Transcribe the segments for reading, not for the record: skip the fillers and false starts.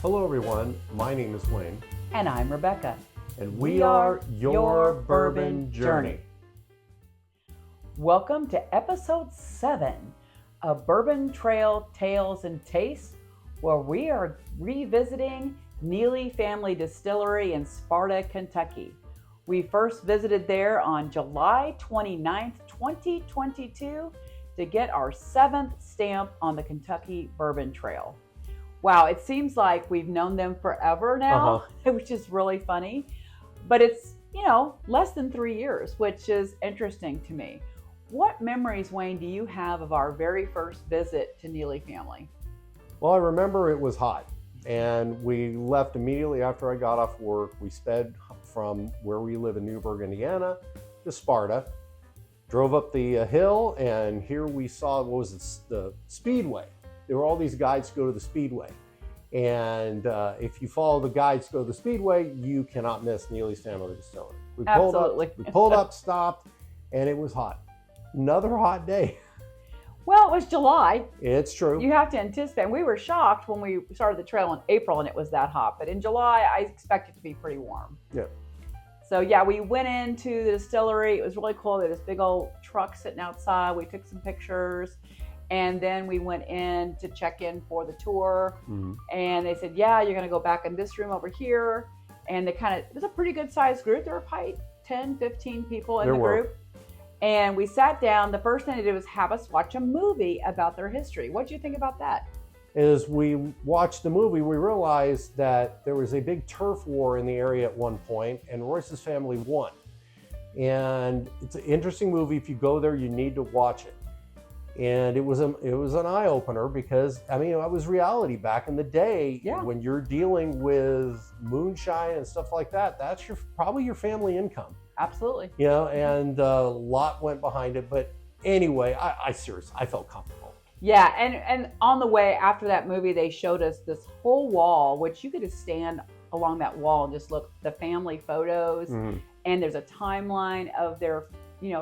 Hello everyone, my name is Wayne. And I'm Rebecca. And we are your Bourbon Journey. Welcome to episode 7 of Bourbon Trail Tales and Tastes, where we are revisiting Neely Family Distillery in Sparta, Kentucky. We first visited there on July 29th, 2022 to get our 7th stamp on the Kentucky Bourbon Trail. Wow, it seems like we've known them forever now, which is really funny. But it's, less than 3 years, which is interesting to me. What memories, Wayne, do you have of our very first visit to Neely Family? Well, I remember it was hot, and we left immediately after I got off work. We sped from where we live in Newburgh, Indiana, to Sparta, drove up the hill, and here we saw, the Speedway. There were all these guides to go to the Speedway. And if you follow the guides to go to the Speedway, you cannot miss Neely's Family Distillery. Absolutely. We pulled up, stopped, and it was hot. Another hot day. Well, it was July. It's true. You have to anticipate. We were shocked when we started the trail in April and it was that hot. But in July, I expect it to be pretty warm. Yeah. So yeah, we went into the distillery. It was really cool. They had this big old truck sitting outside. We took some pictures. And then we went in to check in for the tour. Mm-hmm. And they said, yeah, you're going to go back in this room over here. And it was a pretty good sized group. There were probably 10, 15 people in the group. And we sat down. The first thing they did was have us watch a movie about their history. What did you think about that? As we watched the movie, we realized that there was a big turf war in the area at one point, and Royce's family won. And it's an interesting movie. If you go there, you need to watch it. And it was an eye-opener because, it was reality back in the day. Yeah. When you're dealing with moonshine and stuff like that, that's probably your family income. Absolutely. And a lot went behind it. But anyway, I seriously, I felt comfortable. Yeah, and on the way after that movie, they showed us this whole wall, which you could just stand along that wall and just look the family photos. Mm-hmm. And there's a timeline of their,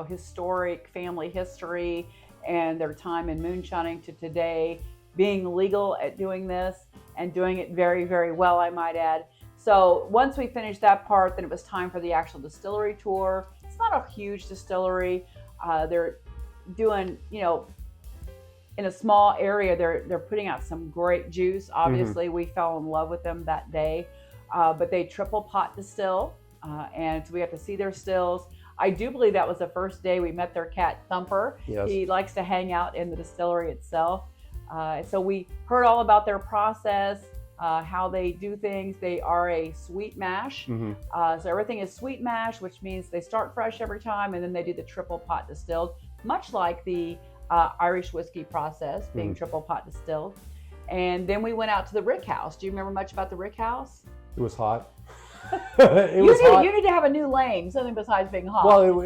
historic family history and their time in moonshining to today, being legal at doing this and doing it very, very well, I might add. So once we finished that part, then it was time for the actual distillery tour. It's not a huge distillery. They're doing, in a small area, they're putting out some great juice. Obviously, mm-hmm. We fell in love with them that day. But they triple pot distill, and so we got to see their stills. I do believe that was the first day we met their cat, Thumper. Yes. He likes to hang out in the distillery itself. So we heard all about their process, how they do things. They are a sweet mash. Mm-hmm. So everything is sweet mash, which means they start fresh every time, and then they do the triple pot distilled, much like the Irish whiskey process being mm-hmm. triple pot distilled. And then we went out to the Rick House. Do you remember much about the Rick House? It was hot. You need to have a new lane, something besides being hot. Well,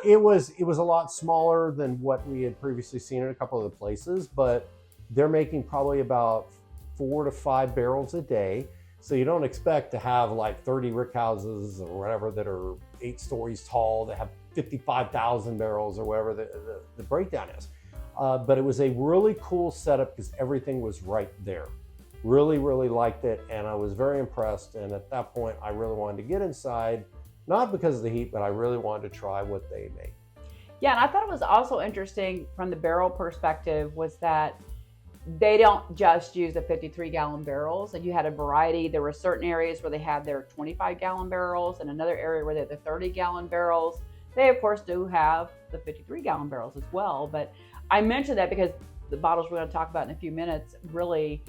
it was a lot smaller than what we had previously seen in a couple of the places, but they're making probably about 4 to 5 barrels a day. So you don't expect to have like 30 rick houses or whatever that are 8 stories tall that have 55,000 barrels or whatever the breakdown is. But it was a really cool setup because everything was right there. Really, really liked it, and I was very impressed. And at that point, I really wanted to get inside, not because of the heat, but I really wanted to try what they make. Yeah, and I thought it was also interesting from the barrel perspective was that they don't just use the 53-gallon barrels, and you had a variety. There were certain areas where they had their 25-gallon barrels, and another area where they had the 30-gallon barrels. They, of course, do have the 53-gallon barrels as well, but I mentioned that because the bottles we're going to talk about in a few minutes really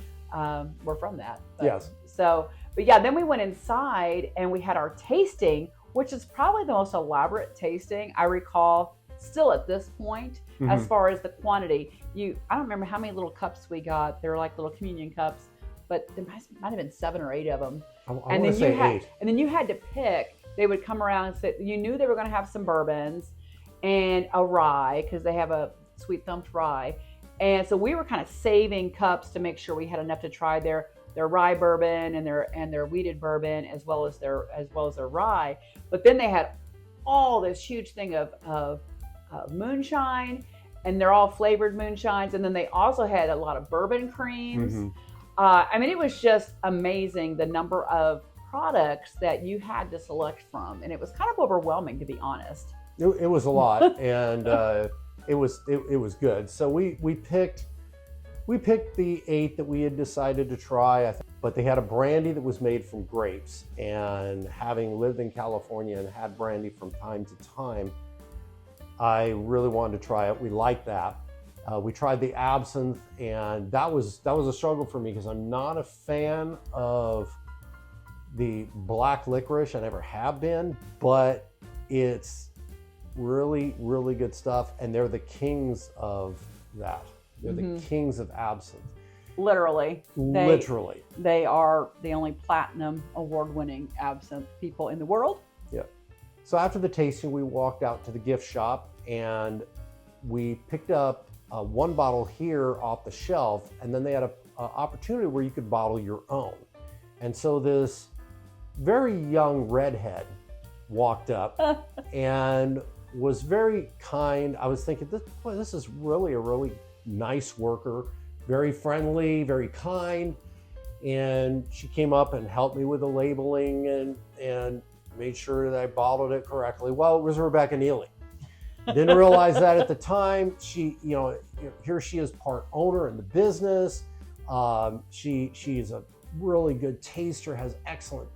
were from that. Yes. But yeah, then we went inside and we had our tasting, which is probably the most elaborate tasting I recall still at this point, mm-hmm. as far as the quantity. I don't remember how many little cups we got. They were like little communion cups, but there might have been 7 or 8 of them. And then you had to pick. They would come around and say, you knew they were going to have some bourbons and a rye, because they have a sweet thumped rye. And so we were kind of saving cups to make sure we had enough to try their rye bourbon and their wheated bourbon as well as their rye. But then they had all this huge thing of moonshine, and they're all flavored moonshines. And then they also had a lot of bourbon creams. Mm-hmm. I mean, it was just amazing the number of products that you had to select from, and it was kind of overwhelming, to be honest. It was a lot, and it was good. So we picked the 8 that we had decided to try, but they had a brandy that was made from grapes, and having lived in California and had brandy from time to time, I really wanted to try it. We liked that. We tried the absinthe, and that was a struggle for me because I'm not a fan of the black licorice. I never have been, but it's really, really good stuff, and they're the kings of that. They're the kings of absinthe. Literally. Literally. They are the only platinum award-winning absinthe people in the world. Yeah. So after the tasting, we walked out to the gift shop, and we picked up one bottle here off the shelf, and then they had an opportunity where you could bottle your own. And so this very young redhead walked up and was very kind. I was thinking, this is really a really nice worker, very friendly, very kind. And she came up and helped me with the labeling and made sure that I bottled it correctly. Well, it was Rebecca Neely. Didn't realize that at the time. She, here she is, part owner in the business. She's a really good taster, has excellent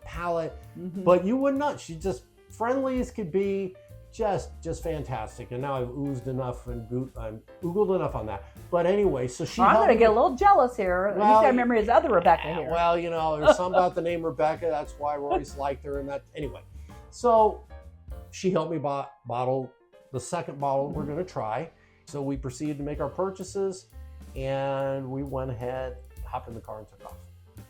palate. But you would not. She's just friendly as could be, just fantastic. And now I've oozed enough and I'm oogled enough on that. But anyway, so she. I'm going to get a little jealous here. Well, you got to remember his other Rebecca here. Well, there's something about the name Rebecca. That's why Royce liked her. And that anyway. So she helped me bottle the second bottle we're going to try. So we proceeded to make our purchases, and we went ahead, hopped in the car, and took off.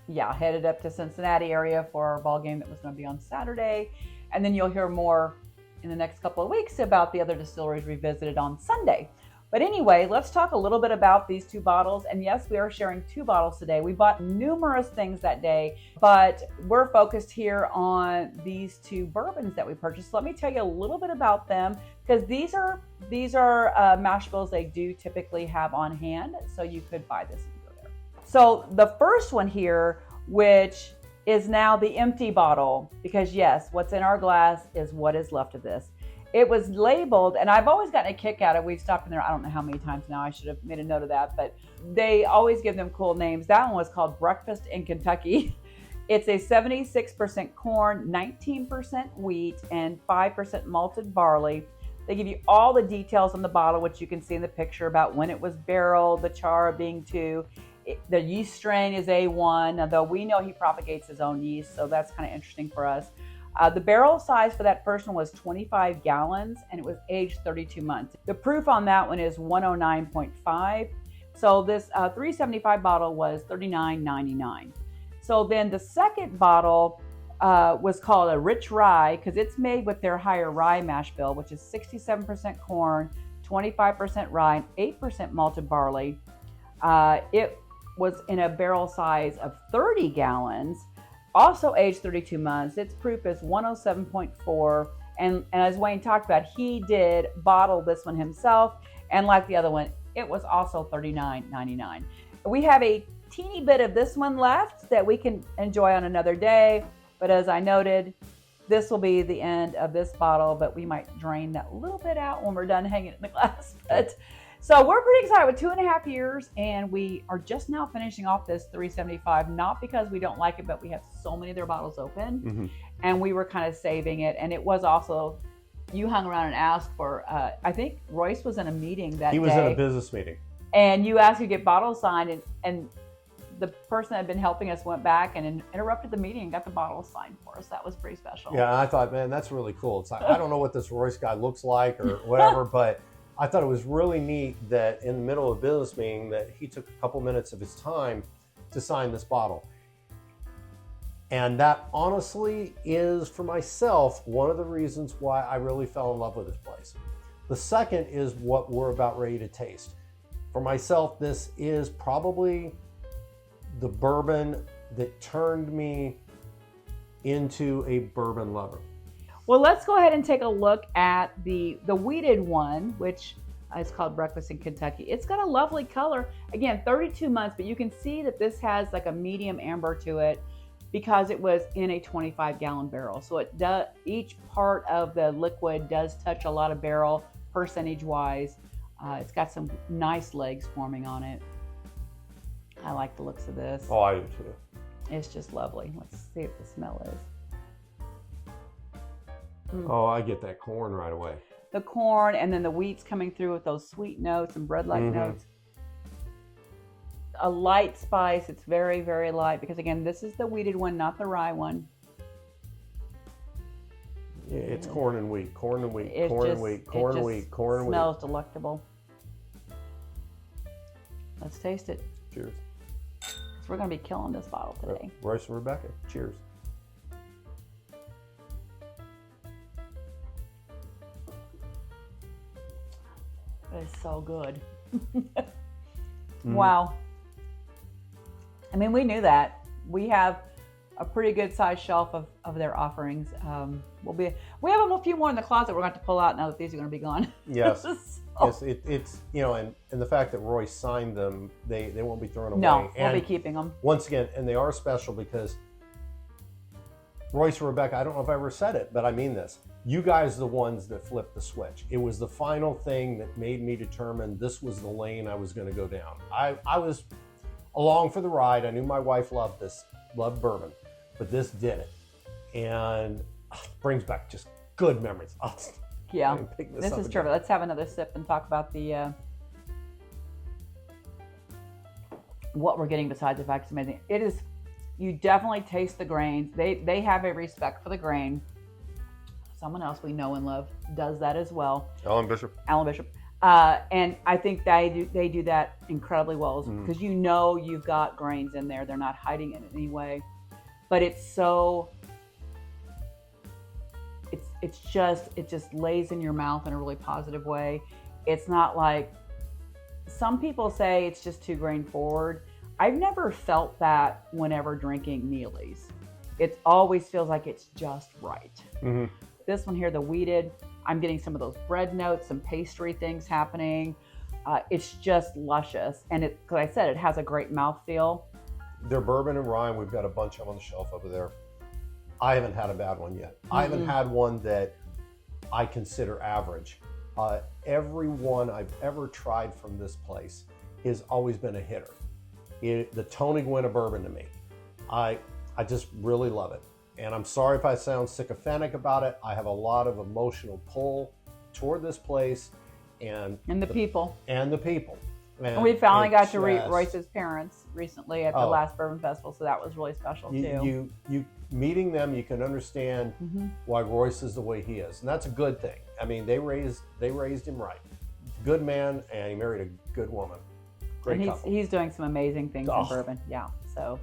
Yeah, headed up to Cincinnati area for our ball game that was going to be on Saturday. And then you'll hear more in the next couple of weeks about the other distilleries we visited on Sunday. But anyway, let's talk a little bit about these 2 bottles. And yes, we are sharing 2 bottles today. We bought numerous things that day, but we're focused here on these 2 bourbons that we purchased. Let me tell you a little bit about them, because these are mash bills they do typically have on hand. So you could buy this and go there. So the first one here, which is now the empty bottle, because yes, what's in our glass is what is left of this. It was labeled, and I've always gotten a kick out of it. We've stopped in there, I don't know how many times now. I should have made a note of that, but they always give them cool names. That one was called Breakfast in Kentucky. It's a 76% corn, 19% wheat, and 5% malted barley. They give you all the details on the bottle, which you can see in the picture about when it was barreled, the char being 2. The yeast strain is A1, although we know he propagates his own yeast, so that's kind of interesting for us. The barrel size for that first one was 25 gallons, and it was aged 32 months. The proof on that one is 109.5. So this 375 bottle was $39.99. So then the second bottle was called a rich rye, because it's made with their higher rye mash bill, which is 67% corn, 25% rye, and 8% malted barley. It was in a barrel size of 30 gallons. Also aged 32 months. Its proof is 107.4. And as Wayne talked about, he did bottle this one himself. And like the other one, it was also $39.99. We have a teeny bit of this one left that we can enjoy on another day. But as I noted, this will be the end of this bottle, but we might drain that little bit out when we're done hanging it in the glass. So we're pretty excited with 2.5 years, and we are just now finishing off this 375, not because we don't like it, but we have so many of their bottles open, and we were kind of saving it. And it was also, you hung around and asked for, I think Royce was in a meeting that day. He was in a business meeting. And you asked to get bottles signed, and the person that had been helping us went back and interrupted the meeting and got the bottles signed for us. That was pretty special. Yeah, I thought, man, that's really cool. It's like, I don't know what this Royce guy looks like or whatever, but I thought it was really neat that in the middle of a business meeting that he took a couple minutes of his time to sign this bottle. And that honestly is, for myself, one of the reasons why I really fell in love with this place. The second is what we're about ready to taste. For myself, this is probably the bourbon that turned me into a bourbon lover. Well, let's go ahead and take a look at the wheated one, which It's called Breakfast in Kentucky. It's got a lovely color. Again, 32 months, but you can see that this has like a medium amber to it because it was in a 25-gallon barrel. So it does, each part of the liquid does touch a lot of barrel percentage-wise. It's got some nice legs forming on it. I like the looks of this. Oh, I do too. It's just lovely. Let's see what the smell is. Oh, I get that corn right away. The corn, and then the wheat's coming through with those sweet notes and bread-like notes. A light spice. It's very, very light because, again, this is the wheated one, not the rye one. Yeah, it's corn and wheat, corn and wheat, corn and wheat, corn and wheat, corn and wheat. It smells delectable. Let's taste it. Cheers. Because we're going to be killing this bottle today. Royce and Rebecca, cheers. It's so good. Wow. I mean, we knew that. We have a pretty good sized shelf of their offerings. We have a few more in the closet we're going to pull out now that these are going to be gone. Yes. Yes, it's, you know, and the fact that Royce signed them, they won't be thrown away. No, and we'll be keeping them. Once again, and they are special because Royce and Rebecca, I don't know if I ever said it, but I mean this. You guys are the ones that flipped the switch. It was the final thing that made me determine this was the lane I was going to go down. I was along for the ride. I knew my wife loved bourbon, but this did it. And brings back just good memories. Yeah, this is terrific. Let's have another sip and talk about the what we're getting besides the fact it's amazing. It is, you definitely taste the grains. They have a respect for the grain. Someone else we know and love does that as well. Alan Bishop. And I think they do that incredibly well because you know you've got grains in there. They're not hiding it in any way. But it's so, it just lays in your mouth in a really positive way. It's not like, some people say it's just too grain forward. I've never felt that whenever drinking Neely's. It always feels like it's just right. Mm-hmm. This one here, the wheated, I'm getting some of those bread notes, some pastry things happening. It's just luscious. And like I said, it has a great mouthfeel. Their bourbon and rye, we've got a bunch of them on the shelf over there. I haven't had a bad one yet. I haven't had one that I consider average. Every one I've ever tried from this place has always been a hitter. The Tony Gwynn of bourbon to me. I just really love it. And I'm sorry if I sound sycophantic about it. I have a lot of emotional pull toward this place and the people. And we finally got to meet Royce's parents recently at the last Bourbon Festival, so that was really special too. You meeting them, you can understand why Royce is the way he is, and that's a good thing. I mean, they raised him right. Good man, and he married a good woman. Great couple. He's doing some amazing things in bourbon. Yeah. So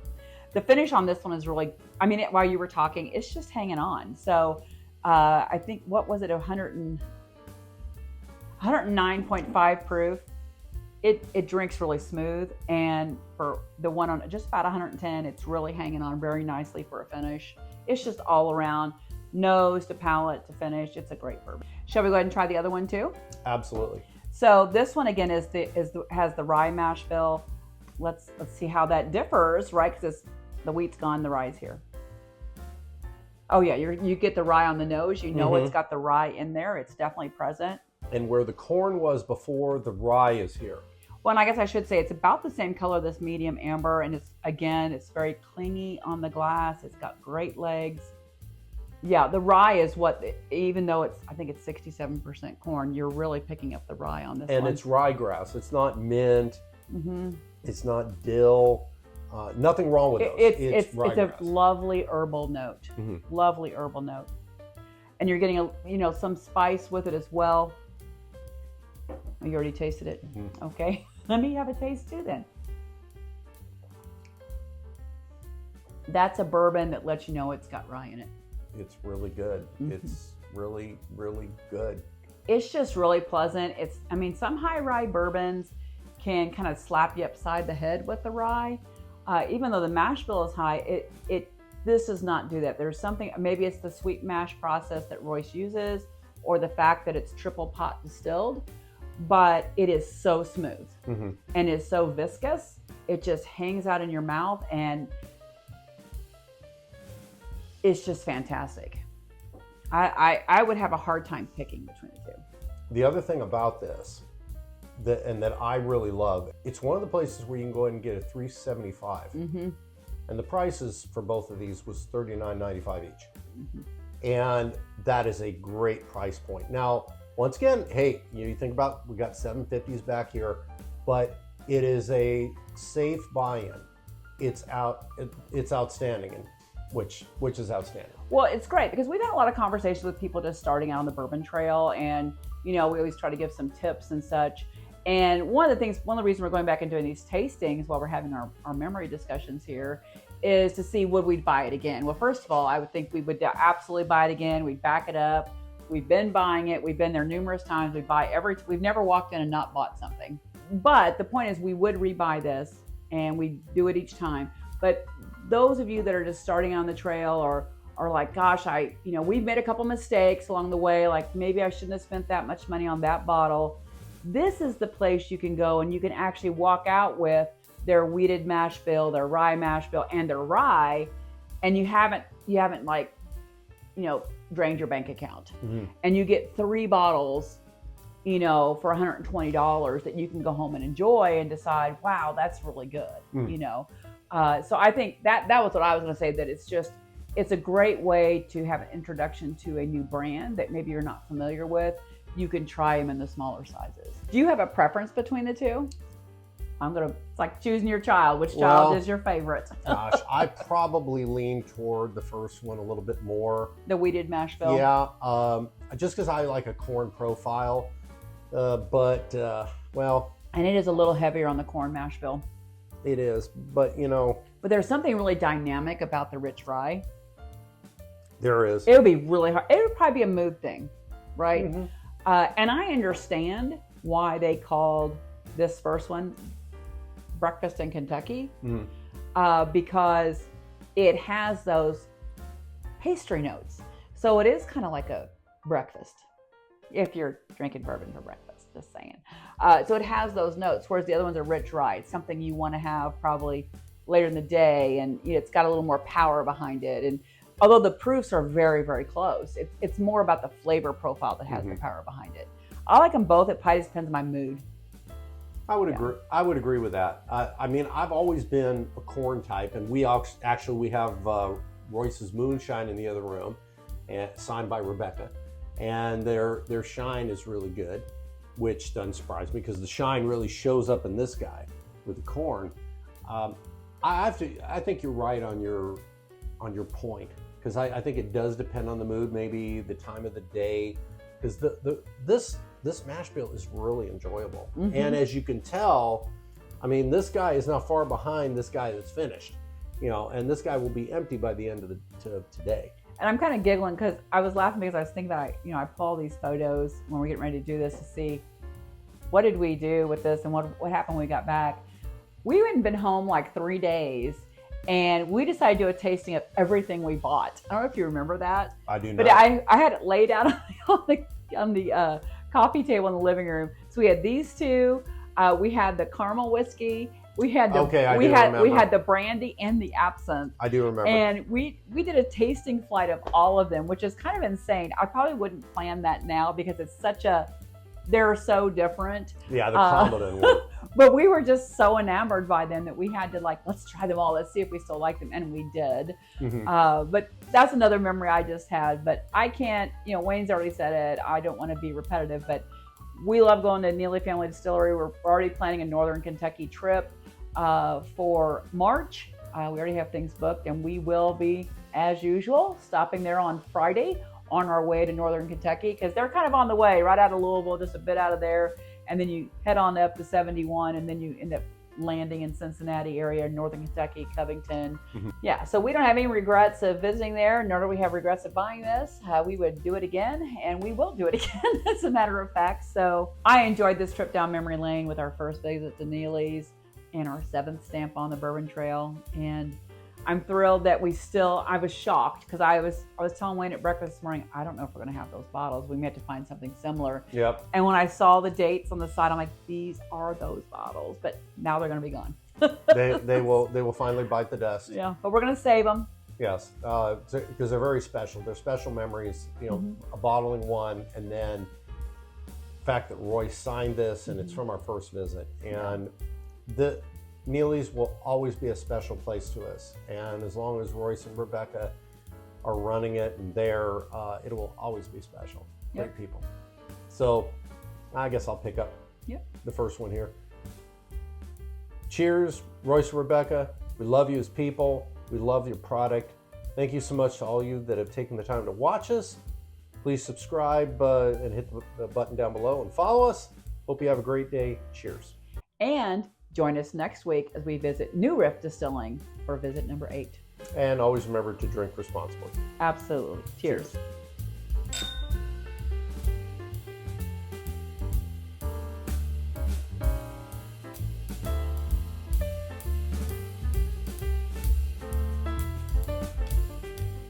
the finish on this one is really, I mean, while you were talking, it's just hanging on. So I think, what was it, 109.5 proof. It drinks really smooth, and for the one on just about 110, it's really hanging on very nicely for a finish. It's just all around, nose to palate to finish. It's a great bourbon. Shall we go ahead and try the other one too? Absolutely. So this one again has the rye mash bill. Let's see how that differs, right? Because the wheat's gone, the rye's here. Oh yeah, you get the rye on the nose. You know it's got the rye in there. It's definitely present. And where the corn was before, the rye is here. Well, and I guess I should say it's about the same color, this medium amber, and it's very clingy on the glass. It's got great legs. Yeah, the rye is even though I think it's 67% corn, you're really picking up the rye on this one. And it's ryegrass. It's not mint. It's not dill. Nothing wrong with those. It's a lovely herbal note. Lovely herbal note. And you're getting some spice with it as well. You already tasted it? Okay. Let me have a taste too then. That's a bourbon that lets you know it's got rye in it. It's really good. It's really, really good. It's just really pleasant. Some high rye bourbons can kind of slap you upside the head with the rye. Even though the mash bill is high, this does not do that. There's something, maybe it's the sweet mash process that Royce uses, or the fact that it's triple pot distilled. but it is so smooth and is so viscous. It just hangs out in your mouth, and it's just fantastic. I would have a hard time picking between the two. The other thing about this, that I really love, it's one of the places where you can go ahead and get a $3.75. And the prices for both of these was $39.95 each. And that is a great price point. Now, once again, hey, you think about, we got 750s back here, but it is a safe buy-in. It's outstanding, and which is outstanding. Well, it's great because we've had a lot of conversations with people just starting out on the Bourbon Trail, and we always try to give some tips and such. And one of the reasons we're going back and doing these tastings while we're having our memory discussions here is to see, would we buy it again? Well, first of all, I would think we would absolutely buy it again. We'd back it up. We've been buying it. We've been there numerous times. We've never walked in and not bought something. But the point is, we would rebuy this, and we do it each time. But those of you that are just starting on the trail, or are like, gosh, we've made a couple mistakes along the way. Like, maybe I shouldn't have spent that much money on that bottle. This is the place you can go, and you can actually walk out with their wheated mash bill, their rye mash bill, and their rye, and you haven't drained your bank account. And you get 3 bottles, for $120 that you can go home and enjoy and decide, wow, that's really good. So I think that was what I was going to say, that it's a great way to have an introduction to a new brand that maybe you're not familiar with. You can try them in the smaller sizes. Do you have a preference between the two? It's like choosing your child. Which child is your favorite? Gosh, I probably lean toward the first one a little bit more. The wheated mash bill? Yeah, just because I like a corn profile. And it is a little heavier on the corn mash bill. It is, but But there's something really dynamic about the rich rye. There is. It would be really hard. It would probably be a mood thing, right? And I understand why they called this first one Breakfast in Kentucky, because it has those pastry notes. So it is kind of like a breakfast if you're drinking bourbon for breakfast, just saying. So it has those notes, whereas the other ones are rich rye. It's something you want to have probably later in the day, and it's got a little more power behind it. And although the proofs are very, very close, it's more about the flavor profile that has the power behind it. I like them both. It probably just depends on my mood. I would agree. I would agree with that. I've always been a corn type, and we have Royce's Moonshine in the other room, and signed by Rebecca, and their shine is really good, which doesn't surprise me because the shine really shows up in this guy with the corn. I think you're right on your point, because I think it does depend on the mood, maybe the time of the day, because this mash bill is really enjoyable. And as you can tell, this guy is not far behind this guy that's finished, and this guy will be empty by the end of today. And I'm kind of giggling because I was laughing because I was thinking that I pull all these photos when we're getting ready to do this to see what did we do with this and what happened when we got back. We hadn't been home like 3 days, and we decided to do a tasting of everything we bought. I don't know if you remember that. I do not. But I had it laid out on the coffee table in the living room. So we had these two. We had the caramel whiskey. We had the brandy and the absinthe. I do remember. And we did a tasting flight of all of them, which is kind of insane. I probably wouldn't plan that now because they're so different. Yeah, the combo didn't work. But we were just so enamored by them that we had to let's try them all. Let's see if we still like them. And we did. But that's another memory I just had. But I can't, Wayne's already said it. I don't want to be repetitive, but we love going to Neely Family Distillery. We're already planning a Northern Kentucky trip for March. We already have things booked, and we will be, as usual, stopping there on Friday on our way to Northern Kentucky, because they're kind of on the way right out of Louisville, just a bit out of there. And then you head on up to 71, and then you end up landing in Cincinnati area, Northern Kentucky, Covington. Yeah, so we don't have any regrets of visiting there, nor do we have regrets of buying this. We would do it again, and we will do it again, as a matter of fact. So I enjoyed this trip down memory lane with our first visit to Neely's and our 7th stamp on the Bourbon Trail. And I'm thrilled that I was shocked because I was telling Wayne at breakfast this morning, I don't know if we're going to have those bottles. We may have to find something similar. Yep. And when I saw the dates on the side, I'm like, these are those bottles, but now they're going to be gone. they will finally bite the dust. Yeah, but we're going to save them. Yes, because they're very special. They're special memories, a bottling one, and then the fact that Roy signed this, and it's from our first visit. And the Neely's will always be a special place to us. And as long as Royce and Rebecca are running it and there, it will always be special. Great people. So I guess I'll pick up the first one here. Cheers, Royce and Rebecca. We love you as people. We love your product. Thank you so much to all you that have taken the time to watch us. Please subscribe and hit the button down below and follow us. Hope you have a great day. Cheers. And join us next week as we visit New Riff Distilling for visit number 8. And always remember to drink responsibly. Absolutely. Cheers.